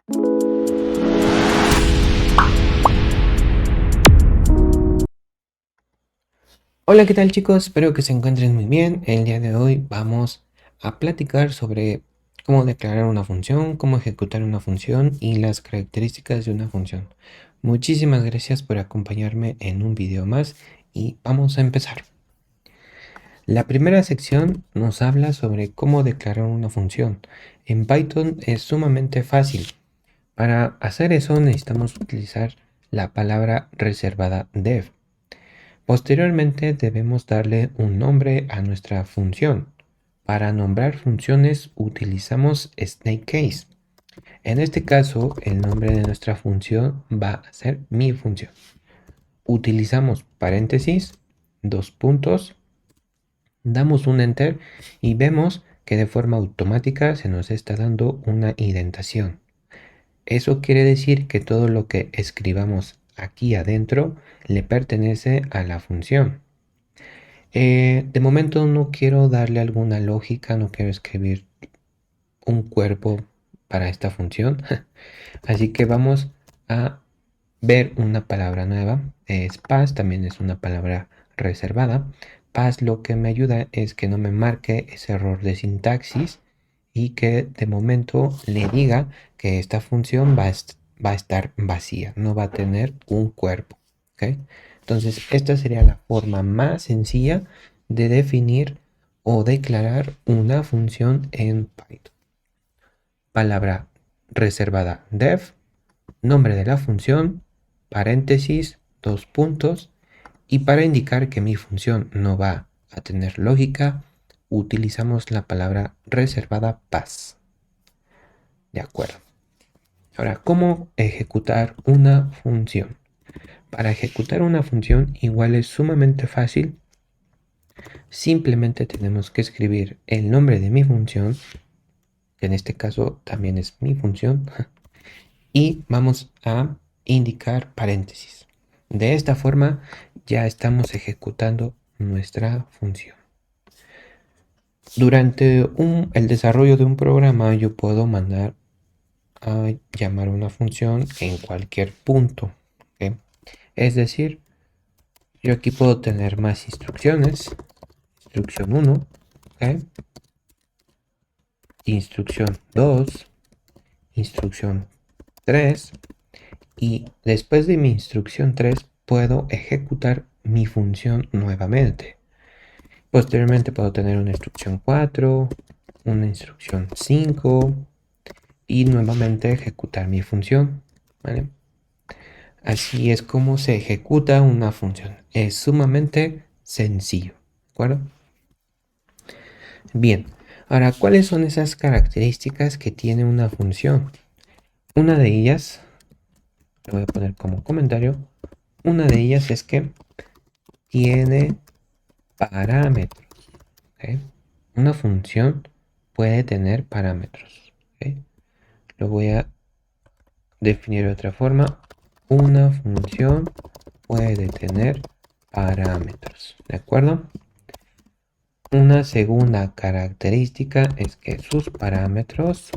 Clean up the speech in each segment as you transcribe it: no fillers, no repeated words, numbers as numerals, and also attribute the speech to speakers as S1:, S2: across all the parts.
S1: Hola, ¿qué tal chicos? Espero que se encuentren muy bien. El día de hoy vamos a platicar sobre cómo declarar una función, cómo ejecutar una función y las características de una función. Muchísimas gracias por acompañarme en un video más y vamos a empezar. La primera sección nos habla sobre cómo declarar una función. En Python es sumamente fácil. Para hacer eso necesitamos utilizar la palabra reservada def. Posteriormente debemos darle un nombre a nuestra función. Para nombrar funciones utilizamos snake case. En este caso, el nombre de nuestra función va a ser mi función. Utilizamos paréntesis, dos puntos, damos un enter y vemos que de forma automática se nos está dando una indentación. Eso quiere decir que todo lo que escribamos aquí adentro le pertenece a la función. De momento no quiero darle alguna lógica, no quiero escribir un cuerpo para esta función. Así que vamos a ver una palabra nueva. Es pass, también es una palabra reservada. Pass lo que me ayuda es que no me marque ese error de sintaxis y que de momento le diga que esta función va a estar vacía, no va a tener un cuerpo. ¿Ok? Entonces, esta sería la forma más sencilla de definir o declarar una función en Python. Palabra reservada def, nombre de la función, paréntesis, dos puntos, y para indicar que mi función no va a tener lógica, utilizamos la palabra reservada pass. De acuerdo. Ahora, ¿cómo ejecutar una función? Para ejecutar una función igual es sumamente fácil. Simplemente tenemos que escribir el nombre de mi función, que en este caso también es mi función, y vamos a indicar paréntesis. De esta forma ya estamos ejecutando nuestra función. Durante el desarrollo de un programa yo puedo mandar a llamar una función en cualquier punto. ¿Ok? Es decir, yo aquí puedo tener más instrucciones. Instrucción 1, ¿ok? Instrucción 2, instrucción 3, y después de mi instrucción 3 puedo ejecutar mi función nuevamente. Posteriormente puedo tener una instrucción 4, una instrucción 5 y nuevamente ejecutar mi función. ¿Vale? Así es como se ejecuta una función. Es sumamente sencillo. ¿De acuerdo? Bien, ahora, ¿cuáles son esas características que tiene una función? Una de ellas, lo voy a poner como comentario, una de ellas es que tiene parámetros. ¿Ok? Una función puede tener parámetros. ¿Ok? Lo voy a definir de otra forma. Una función puede tener parámetros. ¿De acuerdo? Una segunda característica es que sus parámetros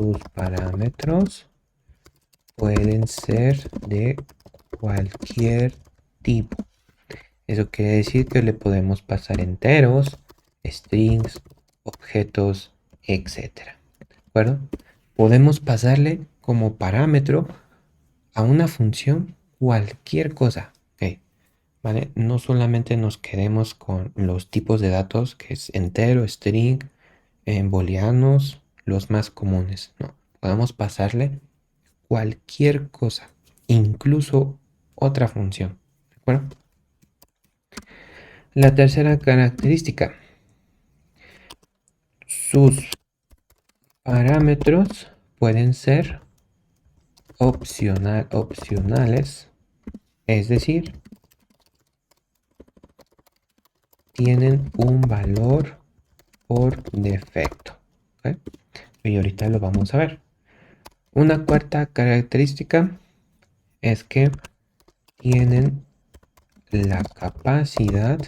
S1: pueden ser de cualquier tipo. Eso quiere decir que le podemos pasar enteros, strings, objetos, etcétera. ¿De acuerdo? Podemos pasarle como parámetro a una función cualquier cosa. ¿Ok? ¿Vale? No solamente nos quedemos con los tipos de datos, que es entero, string, booleanos, los más comunes. No, podemos pasarle cualquier cosa, incluso otra función. ¿De acuerdo? La tercera característica, sus parámetros pueden ser opcionales, es decir, tienen un valor por defecto. ¿Ok? Y ahorita lo vamos a ver. Una cuarta característica es que tienen la capacidad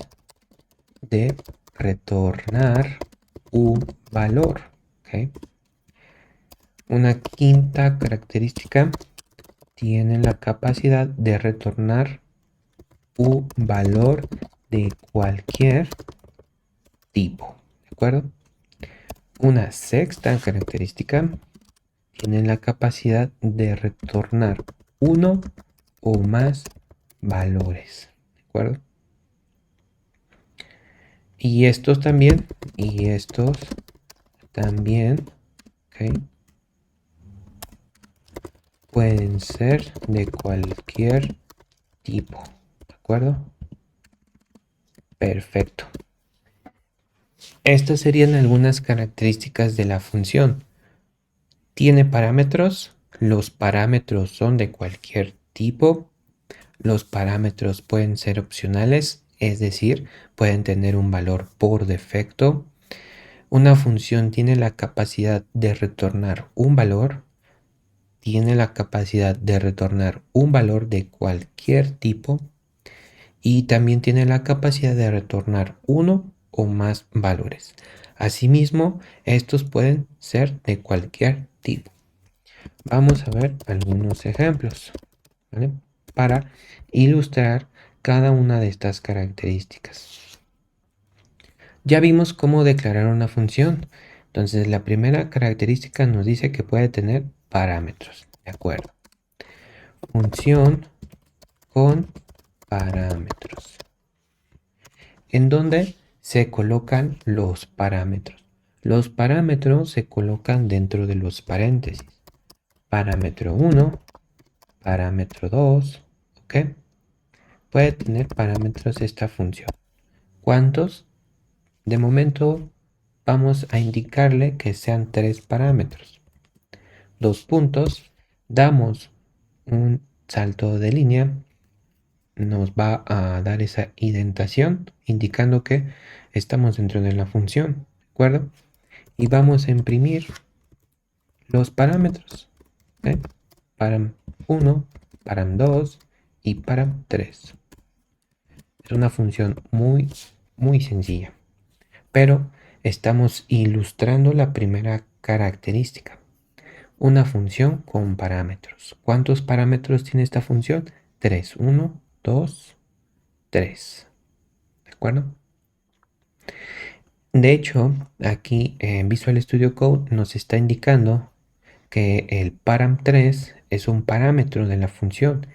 S1: de retornar un valor. ¿Ok? Una quinta característica tiene la capacidad de retornar un valor de cualquier tipo, ¿de acuerdo? Una sexta característica tiene la capacidad de retornar uno o más valores, ¿de acuerdo? Y estos también, y estos también, ¿ok? Pueden ser de cualquier tipo, ¿de acuerdo? Perfecto. Estas serían algunas características de la función. Tiene parámetros. Los parámetros son de cualquier tipo. Los parámetros pueden ser opcionales, es decir, pueden tener un valor por defecto. Una función tiene la capacidad de retornar un valor. Tiene la capacidad de retornar un valor de cualquier tipo. Y también tiene la capacidad de retornar uno o más valores. Asimismo, estos pueden ser de cualquier tipo. Vamos a ver algunos ejemplos, ¿vale? Para ilustrar cada una de estas características. Ya vimos cómo declarar una función. Entonces, la primera característica nos dice que puede tener parámetros. ¿De acuerdo? Función con parámetros. En donde se colocan los parámetros. Los parámetros se colocan dentro de los paréntesis. Parámetro 1, parámetro 2, ¿ok? Puede tener parámetros esta función. ¿Cuántos? De momento vamos a indicarle que sean 3 parámetros. 2 puntos, damos un salto de línea, nos va a dar esa indentación indicando que estamos dentro de la función, ¿de acuerdo? Y vamos a imprimir los parámetros, ¿ok? Param 1, param 2 y param 3. Es una función muy sencilla, pero estamos ilustrando la primera característica. Una función con parámetros. ¿Cuántos parámetros tiene esta función? 3. 1, 2, 3. ¿De acuerdo? De hecho, aquí en Visual Studio Code nos está indicando que el param3 es un parámetro de la función.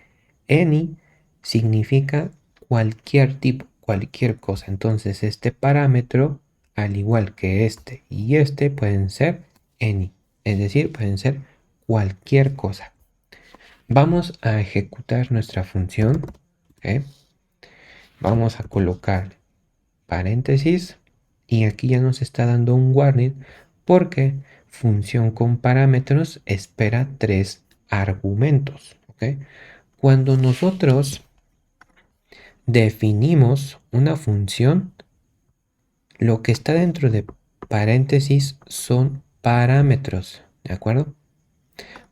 S1: Any significa cualquier tipo, cualquier cosa. Entonces este parámetro, al igual que este y este, pueden ser any. Es decir, pueden ser cualquier cosa. Vamos a ejecutar nuestra función. ¿Ok? Vamos a colocar paréntesis y aquí ya nos está dando un warning porque función con parámetros espera 3 argumentos. ¿Ok? Cuando nosotros definimos una función, lo que está dentro de paréntesis son parámetros, ¿de acuerdo?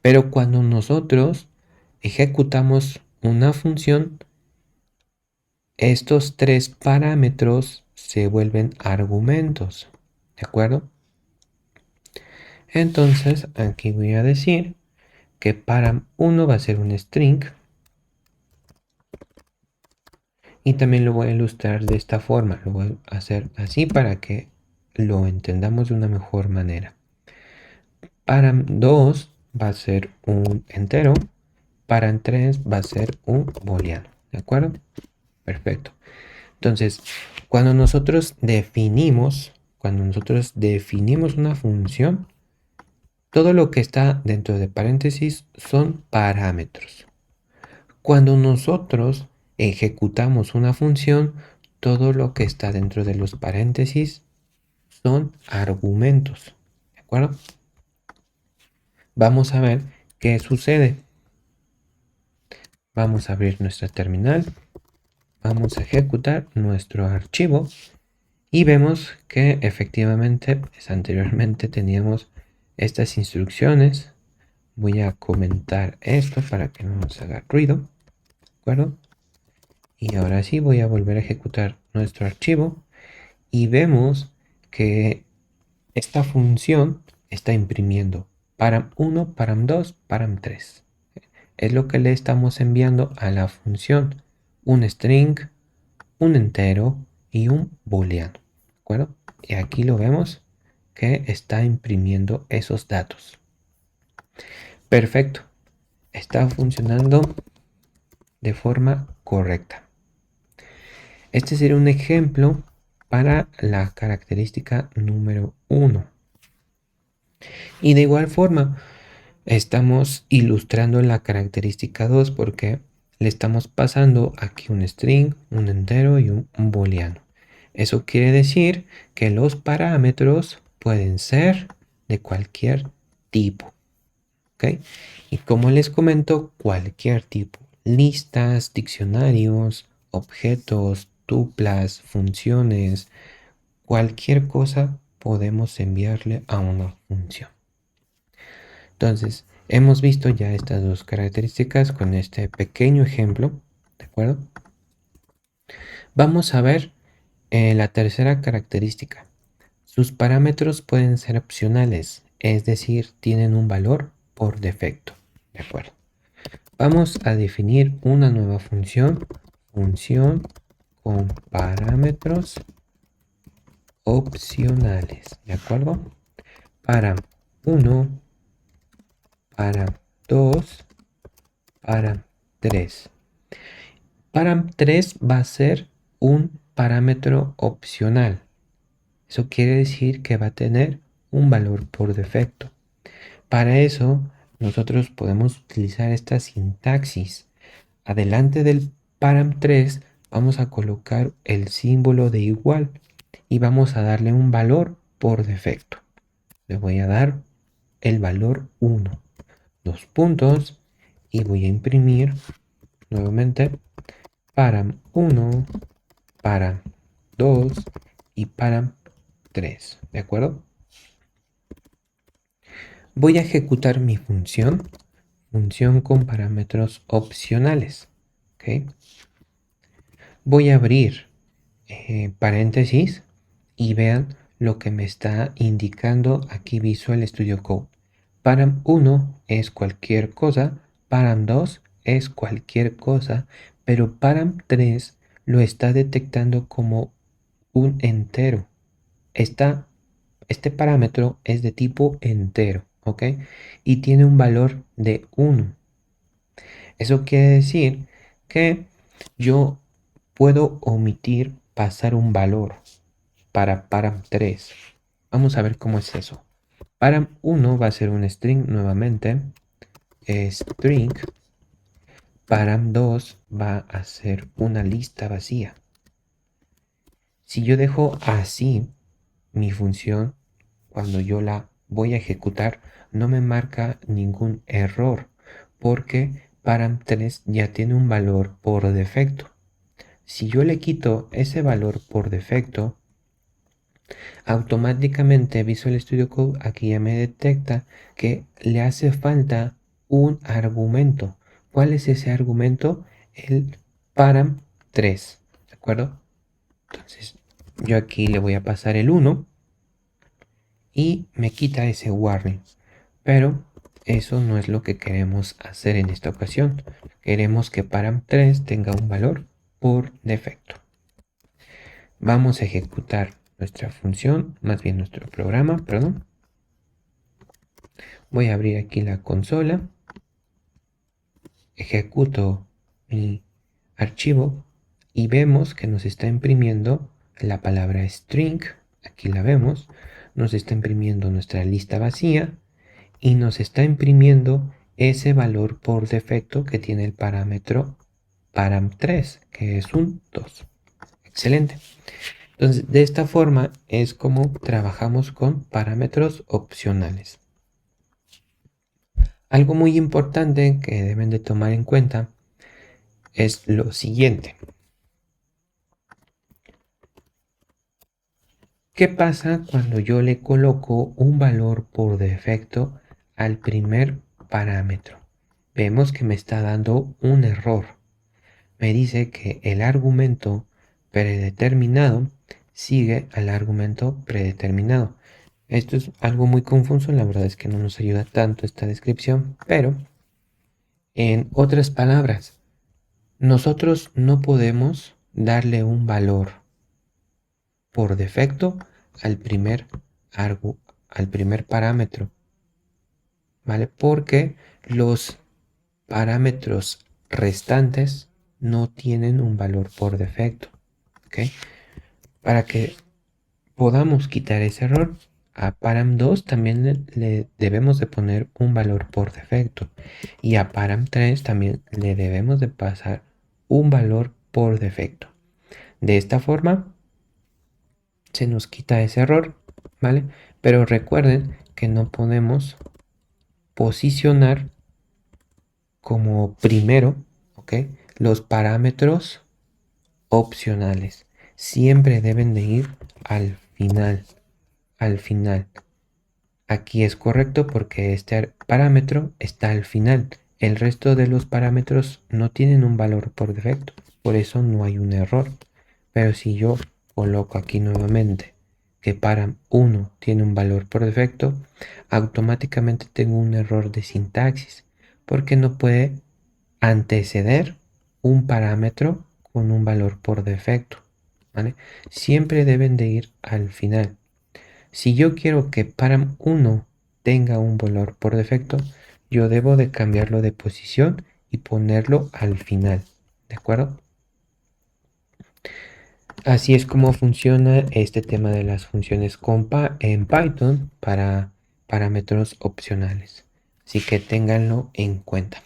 S1: Pero cuando nosotros ejecutamos una función, estos 3 parámetros se vuelven argumentos, ¿de acuerdo? Entonces aquí voy a decir que param1 va a ser un string y también lo voy a ilustrar de esta forma. Lo voy a hacer así para que lo entendamos de una mejor manera. Param2 va a ser un entero. Param3 va a ser un booleano. ¿De acuerdo? Perfecto. Entonces, cuando nosotros definimos una función, todo lo que está dentro de paréntesis son parámetros. Cuando nosotros ejecutamos una función, todo lo que está dentro de los paréntesis son argumentos. ¿De acuerdo? Vamos a ver qué sucede. Vamos a abrir nuestra terminal. Vamos a ejecutar nuestro archivo. Y vemos que efectivamente, pues, anteriormente teníamos estas instrucciones. Voy a comentar esto para que no nos haga ruido. ¿De acuerdo? Y ahora sí voy a volver a ejecutar nuestro archivo. Y vemos que esta función está imprimiendo param1, param2, param3. Es lo que le estamos enviando a la función. Un string, un entero y un booleano. ¿De acuerdo? Y aquí lo vemos que está imprimiendo esos datos. Perfecto. Está funcionando de forma correcta. Este sería un ejemplo para la característica número 1. Y de igual forma, estamos ilustrando la característica 2 porque le estamos pasando aquí un string, un entero y un booleano. Eso quiere decir que los parámetros pueden ser de cualquier tipo. ¿Ok? Y como les comento, cualquier tipo. Listas, diccionarios, objetos, tuplas, funciones, cualquier cosa podemos enviarle a una función. Entonces, hemos visto ya estas dos características con este pequeño ejemplo, ¿de acuerdo? Vamos a ver la tercera característica. Sus parámetros pueden ser opcionales, es decir, tienen un valor por defecto, ¿de acuerdo? Vamos a definir una nueva función, función con parámetros opcionales, ¿de acuerdo? Para 1, para 2, para 3. Para 3 va a ser un parámetro opcional. Eso quiere decir que va a tener un valor por defecto. Para eso, nosotros podemos utilizar esta sintaxis. Adelante del param3 vamos a colocar el símbolo de igual y vamos a darle un valor por defecto. Le voy a dar el valor 1, 2 puntos y voy a imprimir nuevamente param1, param2 y param3. ¿De acuerdo? Voy a ejecutar mi función con parámetros opcionales. ¿Ok? Voy a abrir paréntesis y vean lo que me está indicando aquí Visual Studio Code. Param1 es cualquier cosa, param2 es cualquier cosa, pero param3 lo está detectando como un entero. Este parámetro es de tipo entero, ¿ok? Y tiene un valor de 1. Eso quiere decir que yo puedo omitir pasar un valor para param3. Vamos a ver cómo es eso. Param1 va a ser un string nuevamente. String. Param2 va a ser una lista vacía. Si yo dejo así mi función, cuando yo la voy a ejecutar, no me marca ningún error porque param3 ya tiene un valor por defecto. Si yo le quito ese valor por defecto, automáticamente Visual Studio Code aquí ya me detecta que le hace falta un argumento. ¿Cuál es ese argumento? El param3, ¿de acuerdo? Entonces yo aquí le voy a pasar el 1 y me quita ese warning. Pero eso no es lo que queremos hacer en esta ocasión. Queremos que param3 tenga un valor por defecto. Vamos a ejecutar nuestra función, más bien nuestro programa, perdón. Voy a abrir aquí la consola. Ejecuto mi archivo y vemos que nos está imprimiendo la palabra string. Aquí la vemos. Nos está imprimiendo nuestra lista vacía y nos está imprimiendo ese valor por defecto que tiene el parámetro param3, que es un 2. Excelente. Entonces, de esta forma es como trabajamos con parámetros opcionales. Algo muy importante que deben de tomar en cuenta es lo siguiente. ¿Qué pasa cuando yo le coloco un valor por defecto al primer parámetro? Vemos que me está dando un error. Me dice que el argumento predeterminado sigue al argumento predeterminado. Esto es algo muy confuso, la verdad es que no nos ayuda tanto esta descripción, pero en otras palabras, nosotros no podemos darle un valor por defecto al primer, al primer parámetro, ¿vale? Porque los parámetros restantes no tienen un valor por defecto, ¿ok? Para que podamos quitar ese error, a param2 también le debemos de poner un valor por defecto y a param3 también le debemos de pasar un valor por defecto. De esta forma se nos quita ese error, ¿vale? Pero recuerden que no podemos posicionar como primero, ¿ok? Los parámetros opcionales. Siempre deben de ir al final, al final. Aquí es correcto porque este parámetro está al final. El resto de los parámetros no tienen un valor por defecto, por eso no hay un error. Pero si yo coloco aquí nuevamente que param1 tiene un valor por defecto, automáticamente tengo un error de sintaxis, porque no puede anteceder un parámetro con un valor por defecto, ¿vale? Siempre deben de ir al final. Si yo quiero que param1 tenga un valor por defecto, yo debo de cambiarlo de posición y ponerlo al final, ¿de acuerdo? Así es como funciona este tema de las funciones en Python para parámetros opcionales. Así que ténganlo en cuenta.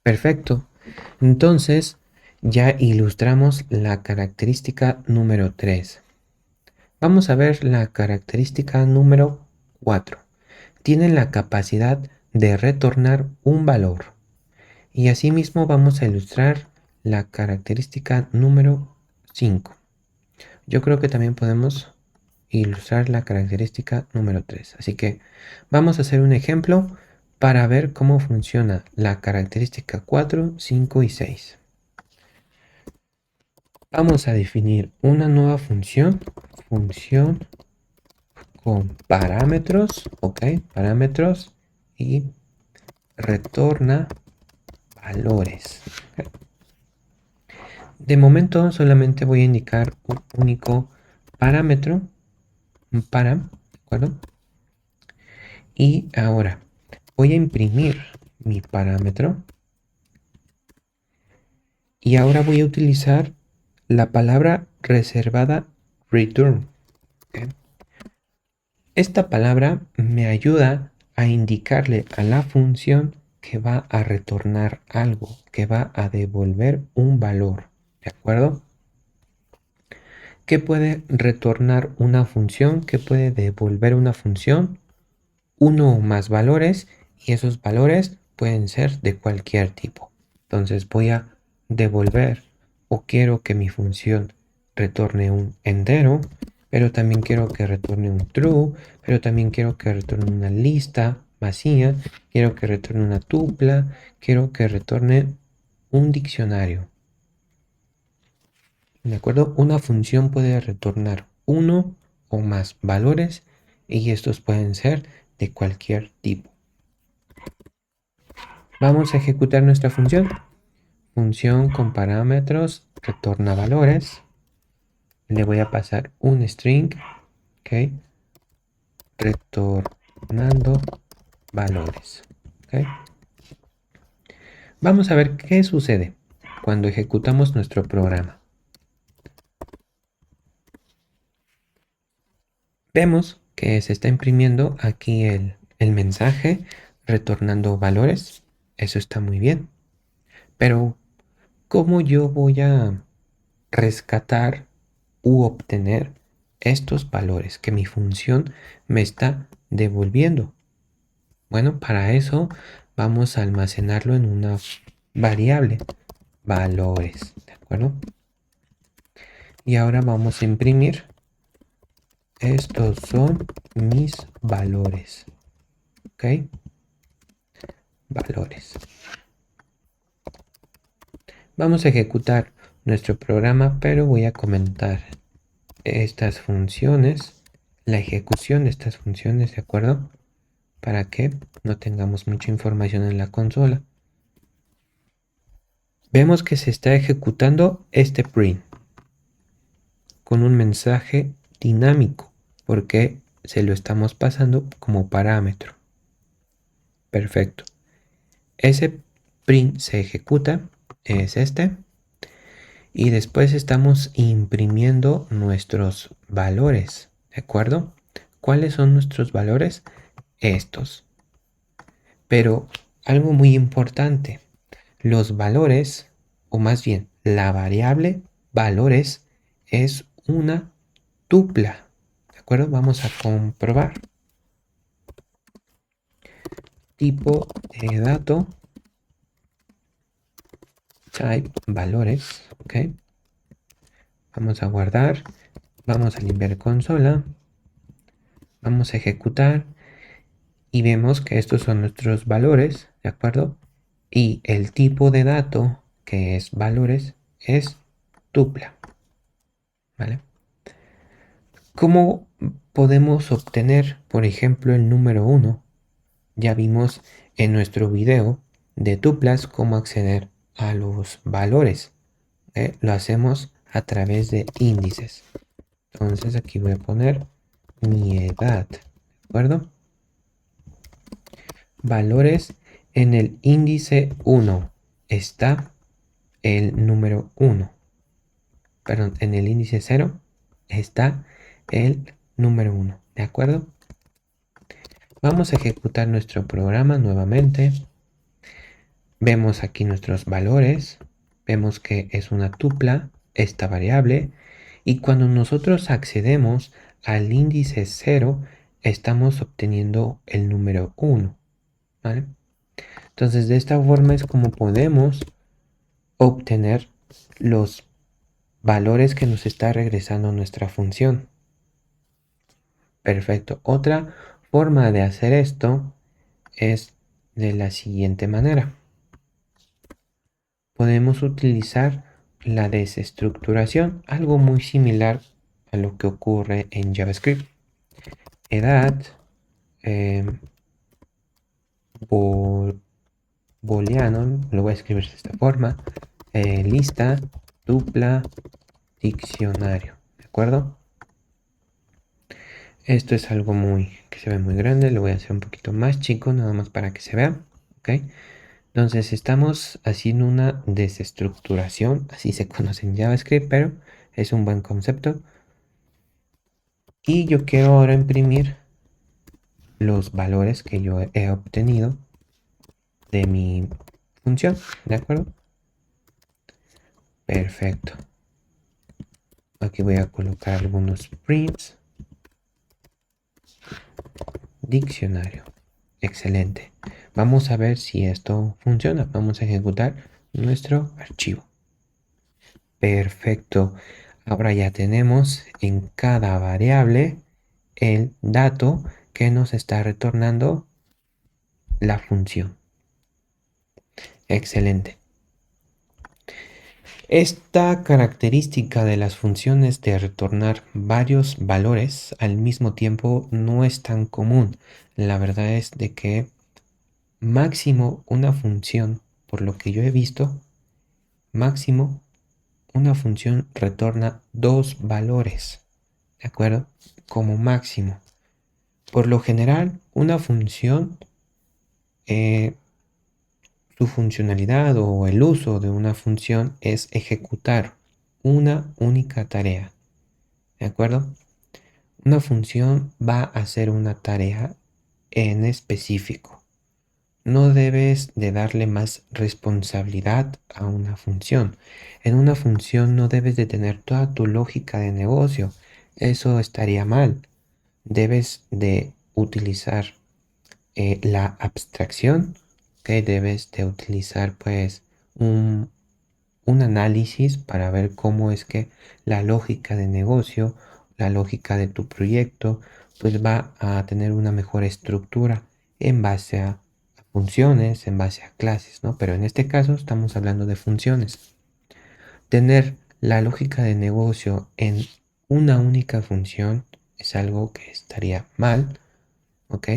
S1: Perfecto. Entonces ya ilustramos la característica número 3. Vamos a ver la característica número 4. Tiene la capacidad de retornar un valor. Y asimismo vamos a ilustrar la característica número 5. Yo creo que también podemos ilustrar la característica número 3. Así que vamos a hacer un ejemplo para ver cómo funciona la característica 4, 5 y 6. Vamos a definir una nueva función con parámetros, ok, parámetros y retorna valores. De momento solamente voy a indicar un único parámetro, un param, ¿de acuerdo? Y ahora voy a imprimir mi parámetro y ahora voy a utilizar la palabra reservada return. ¿Ok? Esta palabra me ayuda a indicarle a la función que va a retornar algo, que va a devolver un valor, ¿de acuerdo? ¿Qué puede retornar una función? ¿Qué puede devolver una función? Uno o más valores y esos valores pueden ser de cualquier tipo. Entonces voy a devolver o quiero que mi función retorne un entero, pero también quiero que retorne un true, pero también quiero que retorne una lista vacía, quiero que retorne una tupla, quiero que retorne un diccionario. ¿De acuerdo? Una función puede retornar uno o más valores y estos pueden ser de cualquier tipo. Vamos a ejecutar nuestra función. Función con parámetros retorna valores. Le voy a pasar un string, ¿ok? Retornando valores, ¿ok? Vamos a ver qué sucede cuando ejecutamos nuestro programa. Vemos que se está imprimiendo aquí el mensaje retornando valores. Eso está muy bien. Pero, ¿cómo yo voy a rescatar u obtener estos valores que mi función me está devolviendo? Bueno, para eso vamos a almacenarlo en una variable, valores, ¿de acuerdo? Y ahora vamos a imprimir, estos son mis valores, ¿ok? Valores. Vamos a ejecutar nuestro programa, pero voy a comentar estas funciones la ejecución de estas funciones, ¿de acuerdo? Para que no tengamos mucha información en la consola. Vemos que se está ejecutando este print con un mensaje dinámico porque se lo estamos pasando como parámetro. Perfecto. Ese print se ejecuta, es este, y después estamos imprimiendo nuestros valores, ¿de acuerdo? ¿Cuáles son nuestros valores? Estos. Pero algo muy importante, los valores, o más bien la variable valores, es una tupla, ¿de acuerdo? Vamos a comprobar. Tipo de dato, type, valores, ¿ok? Vamos a guardar, vamos a limpiar consola, vamos a ejecutar y vemos que estos son nuestros valores, ¿de acuerdo? Y el tipo de dato, que es valores, es tupla, ¿vale? ¿Cómo podemos obtener, por ejemplo, el número 1? Ya vimos en nuestro video de tuplas cómo acceder a los valores. Lo hacemos a través de índices. Entonces aquí voy a poner mi edad, ¿de acuerdo? Valores en el índice 1 está el número 1. Perdón, en el índice 0 está el número 1, ¿de acuerdo? Vamos a ejecutar nuestro programa nuevamente. Vemos aquí nuestros valores. Vemos que es una tupla esta variable. Y cuando nosotros accedemos al índice 0, estamos obteniendo el número 1, ¿vale? Entonces, de esta forma es como podemos obtener los valores que nos está regresando nuestra función. Perfecto. Otra forma de hacer esto es de la siguiente manera. Podemos utilizar la desestructuración, algo muy similar a lo que ocurre en JavaScript. Edad, booleano, lo voy a escribir de esta forma, lista, tupla, diccionario, ¿de acuerdo? Esto es algo que se ve muy grande, lo voy a hacer un poquito más chico, nada más para que se vea, ¿ok? Entonces estamos haciendo una desestructuración, así se conoce en JavaScript, pero es un buen concepto. Y yo quiero ahora imprimir los valores que yo he obtenido de mi función, ¿de acuerdo? Perfecto. Aquí voy a colocar algunos prints. Diccionario. Excelente. Vamos a ver si esto funciona. Vamos a ejecutar nuestro archivo. Perfecto. Ahora ya tenemos en cada variable el dato que nos está retornando la función. Excelente. Esta característica de las funciones de retornar varios valores al mismo tiempo no es tan común. La verdad es de que máximo una función, por lo que yo he visto, máximo una función retorna dos valores, ¿de acuerdo? Como máximo. Por lo general, una función, su funcionalidad o el uso de una función es ejecutar una única tarea, ¿de acuerdo? Una función va a hacer una tarea en específico. No debes de darle más responsabilidad a una función. En una función no debes de tener toda tu lógica de negocio. Eso estaría mal. Debes de utilizar la abstracción, que debes de utilizar pues un análisis para ver cómo es que la lógica de negocio, la lógica de tu proyecto, pues va a tener una mejor estructura en base a funciones, en base a clases, ¿no? Pero en este caso estamos hablando de funciones. Tener la lógica de negocio en una única función es algo que estaría mal, ¿ok?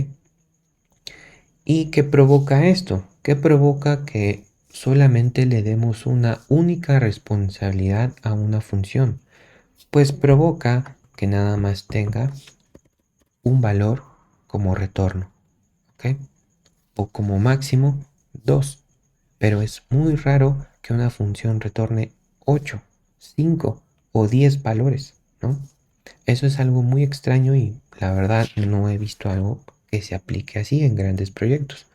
S1: ¿Y qué provoca esto? ¿Qué provoca que solamente le demos una única responsabilidad a una función? Pues provoca que nada más tenga un valor como retorno, ¿ok? O como máximo 2. Pero es muy raro que una función retorne 8, 5 o 10 valores, ¿no? Eso es algo muy extraño y la verdad no he visto algo que se aplique así en grandes proyectos.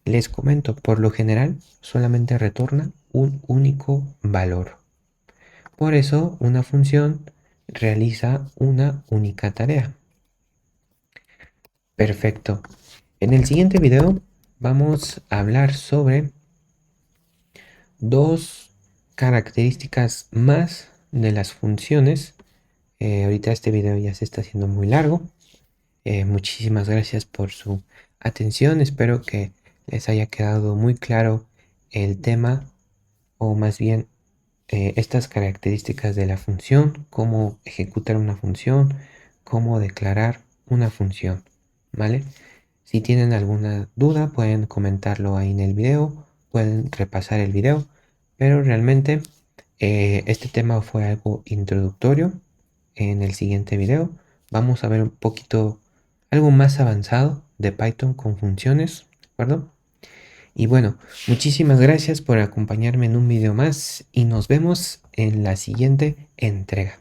S1: Les comento, por lo general solamente retorna un único valor. Por eso una función realiza una única tarea. Perfecto. En el siguiente video vamos a hablar sobre dos características más de las funciones. Ahorita este video ya se está haciendo muy largo. Muchísimas gracias por su atención. Espero que les haya quedado muy claro el tema, o más bien estas características de la función, cómo ejecutar una función, cómo declarar una función, ¿vale? Si tienen alguna duda pueden comentarlo ahí en el video, pueden repasar el video, pero realmente este tema fue algo introductorio. En el siguiente video vamos a ver un poquito algo más avanzado de Python con funciones, ¿de acuerdo? Y bueno, muchísimas gracias por acompañarme en un video más y nos vemos en la siguiente entrega.